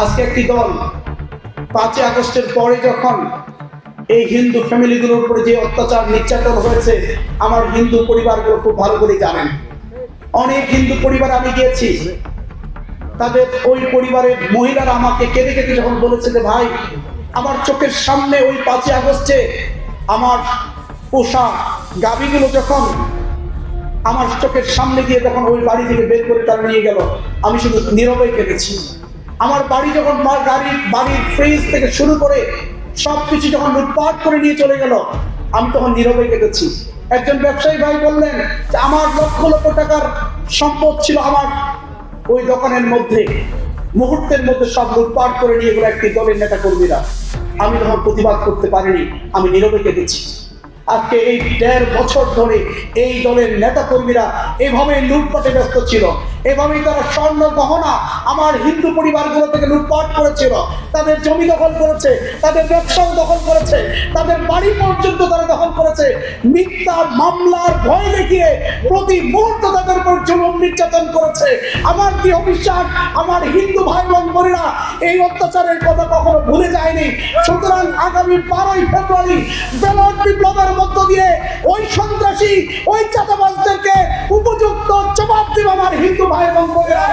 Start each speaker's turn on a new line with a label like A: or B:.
A: আজকে একটি দল 5ই আগস্টের পরে যখন এই হিন্দু ফ্যামিলিগুলোর উপরে যে অত্যাচার নির্যাতন হয়েছে, আমার হিন্দু পরিবারগুলো খুব ভালো করে জানেন। অনেক হিন্দু পরিবার আমি গিয়েছি, তাদের ওই পরিবারের মহিলারা আমাকে কেঁদে কেঁদে যখন বলেছে যে ভাই, আমার চোখের সামনে ওই 5ই আগস্টে আমার পোষা গাভীগুলো যখন আমার চোখের সামনে দিয়ে যখন ওই বাড়ি থেকে বের করে তারা নিয়ে গেল, আমি শুধু নীরবে কেঁদেছি। আমার বাড়ি যখন বাড়ির ফ্রিজ থেকে শুরু করে সবকিছু যখন লুটপাট করে নিয়ে চলে গেল, আমি তখন নীরবে কেঁদেছি। একজন ব্যবসায়ী ভাই বললেন যে আমার লক্ষ লক্ষ টাকার সম্পদ ছিল আমার ওই দোকানের মধ্যে, মুহূর্তের মধ্যে সব লুটপাট করে নিয়ে গেল একটি দলের নেতা কর্মীরা। আমি তখন প্রতিবাদ করতে পারিনি, আমি নীরবে কেঁদেছি। আজকে এই 1.5 বছর ধরে এই দলের নেতা কর্মীরা এভাবে লুটপাটে ব্যস্ত ছিল, এভাবেই তারা স্বর্ণ গহনা আমার হিন্দু পরিবারগুলো থেকে লুটপাট করেছিল, তাদের জমি দখল করেছে, তাদের ব্যবসাও দখল করেছে, তাদের বাড়ি পর্যন্ত তারা দখল করেছে। মিথ্যা মামলার ভয় দেখিয়ে প্রতি মুহূর্ত তাদের উপর জুলুম নির্যাতন করেছে। আমার কি অবিশ্বাস, আমার হিন্দু ভাই বোন বোনেরা এই অত্যাচারের কথা কখনো ভুলে যায়নি। সুতরাং আগামী 12ই ফেব্রুয়ারি ব্যালট বিপ্লবের মধ্য দিয়ে ওই সন্ত্রাসী, ওই চাঁদাবাজদেরকে উপযুক্ত জবাব দেব আমার হিন্দু ভাই এবং বোনেরা।